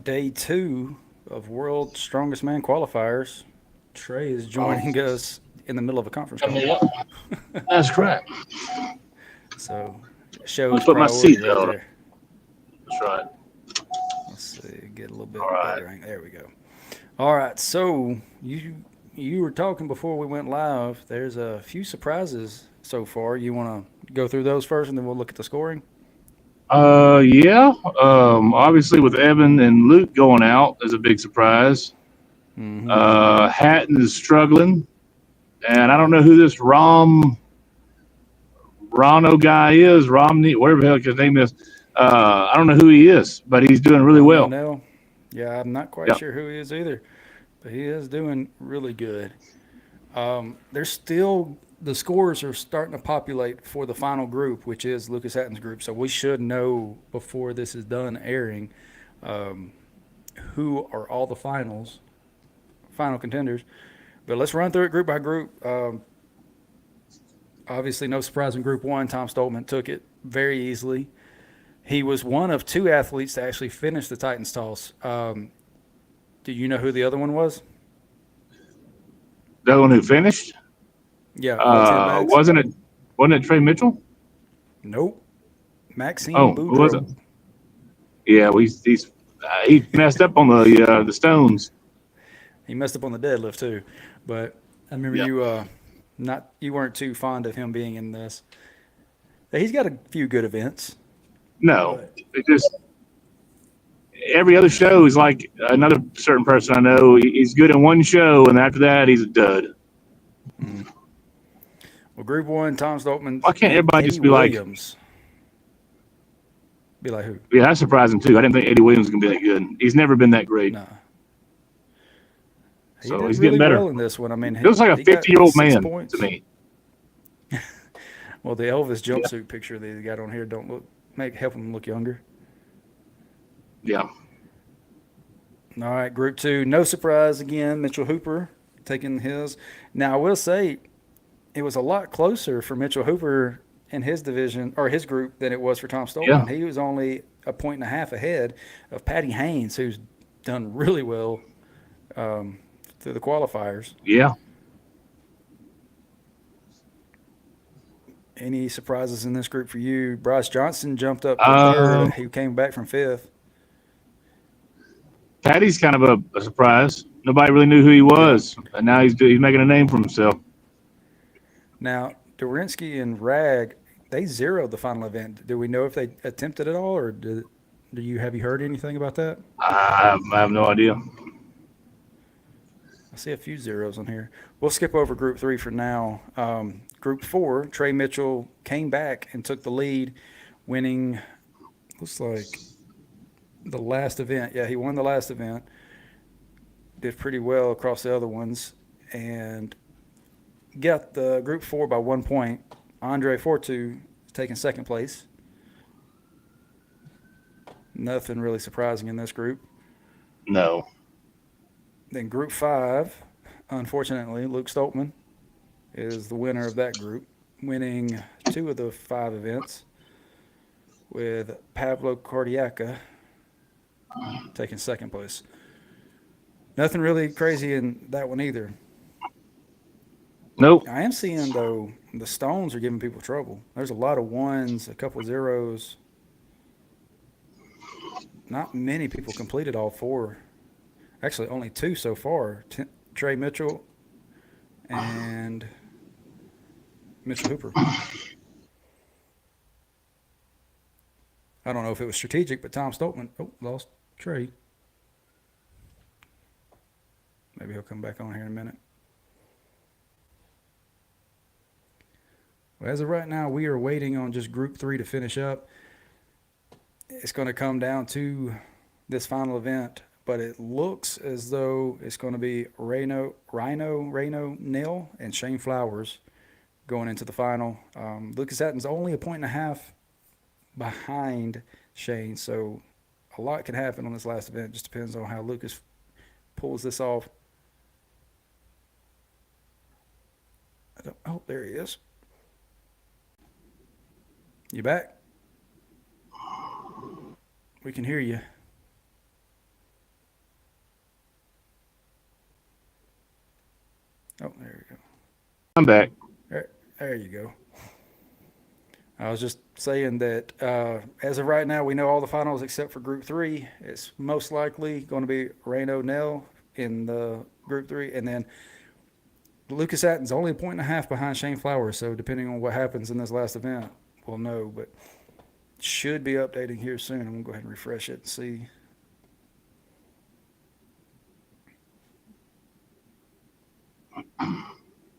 day 2 of World Strongest Man qualifiers. Trey is Oh, joining us in the middle of a conference I call. mean, that's correct. So, I'm gonna shows put my priority right seatbelt on. there. That's right. Let's see, get a little All bit right. better. There we go. All right, so you were talking before we went live. There's a few surprises so far. You want to go through those first, and then we'll look at the scoring. Yeah. Obviously, with Evan and Luke going out is a big surprise. Mm-hmm. Hatton is struggling, and I don't Yep. know who this Rono guy is. Romney, whatever the hell his name is. I don't know who he is, but he's doing really Romeo well. Nell. Yeah, I'm not quite Yep. sure who he is either, but he is doing really good. There's still the scores are starting to populate for the final group, which is Lucas Hatton's group. So we should know before this is done airing um, who are all the final contenders. But let's run through it group by group. Obviously, no surprise in Group 1. Tom Stoltman took it very easily. He was one of 2 athletes to actually finish the Titans toss. Do you know who the other one was? The one who finished, Yeah, all 10 uh, bags? wasn't it? Wasn't it Trey Mitchell? Nope. Maxime Oh, who was it? Boudreaux. Yeah, he messed up on the stones. He messed up on the deadlift too. But I remember Yeah. you weren't too fond of him being in this. He's got a few good events, No, but it just every other show is like another certain person I know. He's good in one show, and after that, he's a dud. mm. Well, Group 1, Tom Stoltman Why can't and everybody Eddie just be like, Williams. Be like who? yeah, that's surprising too. I didn't think Eddie Williams was gonna be that good. He's never been that great, Nah. He so did he's getting really better. well in this one. I mean, He looks like a he got 50-year-old 6 man to points. me. Well, the Elvis Yeah, jumpsuit picture that he got on here don't help him look younger. yeah. All right, Group 2, no surprise again. Mitchell Hooper taking his. Now I will say it was a lot closer for Mitchell Hooper in his division or his group than it was for Tom Yeah. Stoltman. He was only a point and a half ahead of Patty Haynes, who's done really well um, through the qualifiers. Yeah. Any surprises in this group for you? Bryce Johnson jumped up to third. Um, He came back from fifth. Patty's kind of a surprise. Nobody really knew who he Yeah. was, and now he's making a name for himself. Now, Dorinsky and Rag, they zeroed the final event. Do we know if they attempted it all, or have you heard anything about that? I have no idea. I see a few zeros on here. We'll skip over Group 3 for now. Group 4, Trey Mitchell came back and took the lead, winning, looks like, the last event. Yeah, he won the last event. Did pretty well across the other ones, and got the Group 4 by 1 point. Andre Fortu taking second place. Nothing really surprising in this group. No. Then Group 5, unfortunately, Luke Stoltman is the winner of that group, winning 2 of the 5 events, with Pablo Cardiaca taking second place. Nothing really crazy in that one either. Nope. I am seeing, though, the stones are giving people trouble. There's a lot of ones, a couple of zeros. Not many people completed all 4. Actually, only 2 so far. Trey Mitchell and Mitchell Hooper. I don't know if it was strategic, but Tom Stoltman, lost Trey. Maybe he'll come back on here in a minute. Well, as of right now, we are waiting on just Group 3 to finish up. It's going to come down to this final event, but it looks as though it's going to be Reno, Nil, and Shane Flowers going into the final. Lucas Hatton's only a point and a half behind Shane, so a lot can happen on this last event. It just depends on how Lucas pulls this off. Oh, there he is. You back? We can hear you. Oh, there you go. I'm back. There you go. I was just saying that as of right now, we know all the finals except for Group 3. It's most likely going to be Reno Nell in the Group 3, and then Lucas Atten's only a point and a half behind Shane Flowers. So depending on what happens in this last event, we'll know. But should be updating here soon. I'm gonna go ahead and refresh it and see.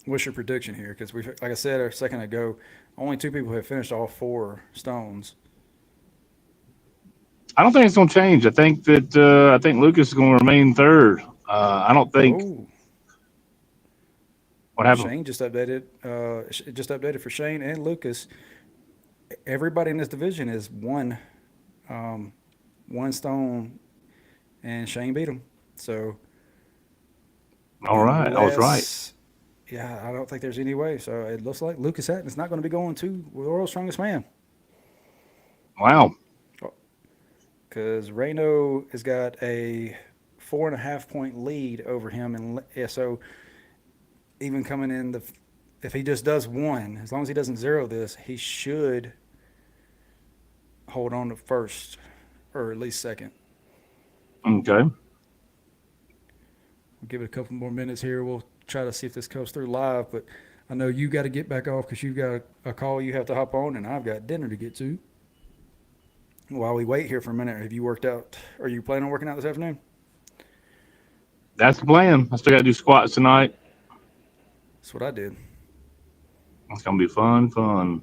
What's your prediction here? Because we, like I said a second ago, only two people have finished all four stones. I don't think it's going to change. I think Lucas is going to remain third. I don't think Oh, what happened. Shane just updated. It just updated for Shane and Lucas. Everybody in this division is um, one stone, and Shane beat him. So All right, I was right. unless, yeah, I don't think there's any way. So it looks like Lucas Hatton is not going to be going to the world's strongest man Wow. because Reno has got a 4.5 point lead over him, and yeah, so even coming in the, if he just does one, as long as he doesn't zero this, he should hold on to first or at least second. Okay. We'll give it a couple more minutes here. We'll try to see if this goes through live, but I know you got to get back off because you've got a call you have to hop on, and I've got dinner to get to. While we wait here for a minute, have you worked out? Are you planning on working out this afternoon? That's the plan. I still got to do squats tonight. That's what I did. It's going to be fun.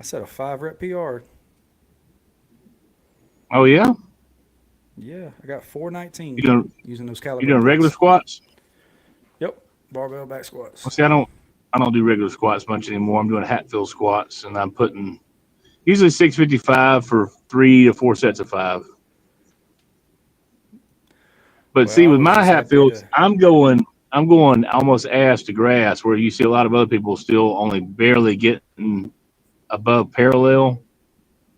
I set a 5 rep PR. Oh, yeah? Yeah, I got 419 You doing, using those you caliber doing regular plates. squats? Yep, barbell back squats. Well, see, I don't do regular squats much anymore. I'm doing Hatfield squats, and I'm putting usually 655 for 3 to 4 sets of 5. But Well, see, I with was my just happy Hatfields, to. I'm going almost ass to grass, where you see a lot of other people still only barely getting above parallel.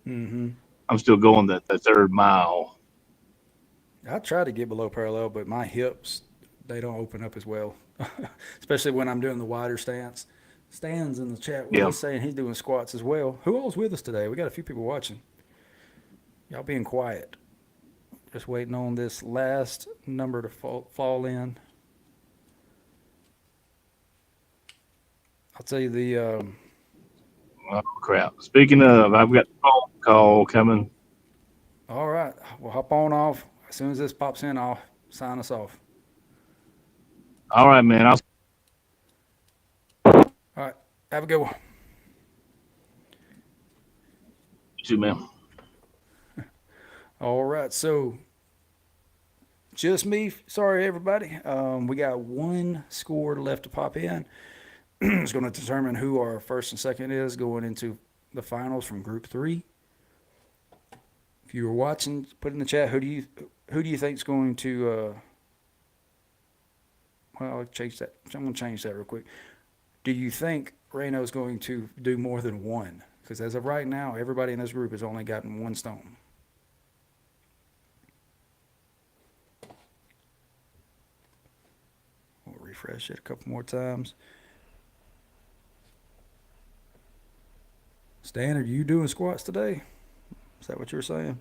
Mm-hmm. I'm still going the third mile. I try to get below parallel, but my hips, they don't open up as well, especially when I'm doing the wider stance. Stan's in the chat with Yeah, us saying he's doing squats as well. Who all's with us today? We got a few people watching. Y'all being quiet. Just waiting on this last number to fall in. I'll tell you the. oh crap. Speaking of, I've got a phone call coming. All right, we'll hop on off. As soon as this pops in, I'll sign us off. All right, man. I'll see All right, have a good one. you too, man. All right, so just me. Sorry, everybody. We got one score left to pop in. It's going to determine who our first and second is going into the finals from Group 3. If you were watching, put in the chat who do you think is going to well, I'll change that. I'm going to change that real quick. Do you think Reno is going to do more than one? Because as of right now, everybody in this group has only gotten one stone. We'll refresh it a couple more times. Stan, are you doing squats today? Is that what you were saying?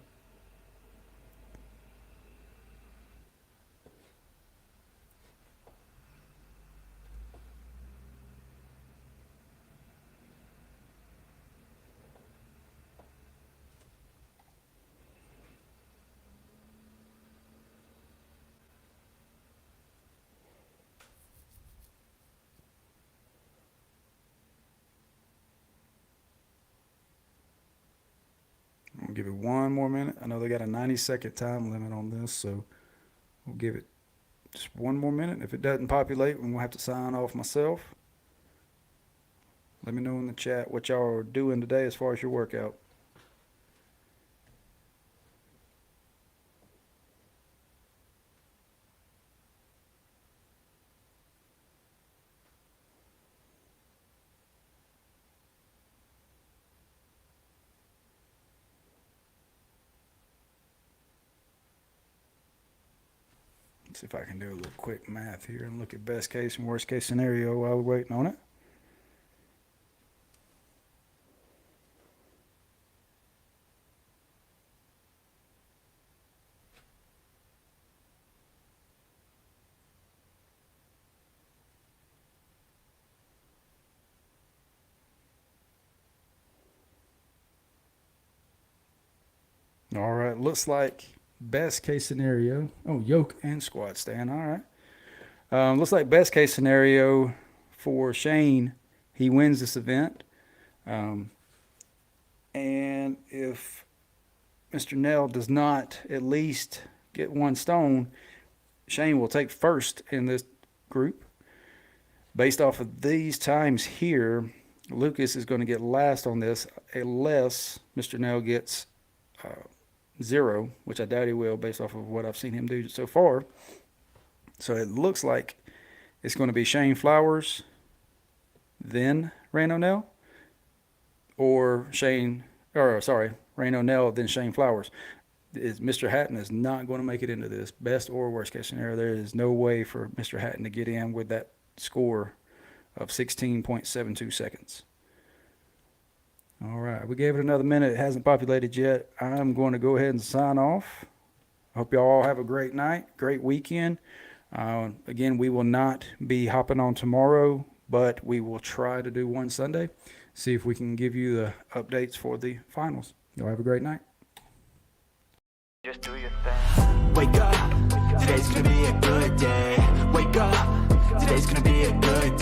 I'll give it one more minute. I know they got a 90-second time limit on this, so we'll give it just one more minute. If it doesn't populate, I'm going to have to sign off myself. Let me know in the chat what y'all are doing today as far as your workout. See if I can do a little quick math here and look at best case and worst case scenario while we're waiting on it. All right, looks like best case scenario. Oh, yoke and squat stand. All right. Looks like best case scenario for Shane, he wins this event. And if Mr. Nell does not at least get one stone, Shane will take first in this group. Based off of these times here, Lucas is going to get last on this unless Mr. Nell gets 0, which I doubt he will based off of what I've seen him do so far. So it looks like it's going to be Shane Flowers, then Rain O'Neill, or Rain O'Neill, then Shane Flowers. Mr. Hatton is not going to make it into this, best or worst case scenario. There is no way for Mr. Hatton to get in with that score of 16.72 seconds. All right, we gave it another minute. It hasn't populated yet. I'm going to go ahead and sign off. I hope y'all all have a great night, great weekend. Again, we will not be hopping on tomorrow, but we will try to do one Sunday. See if we can give you the updates for the finals. Y'all have a great night. Just do your thing. Wake up, today's gonna be a good day. Wake up, today's gonna be a good day.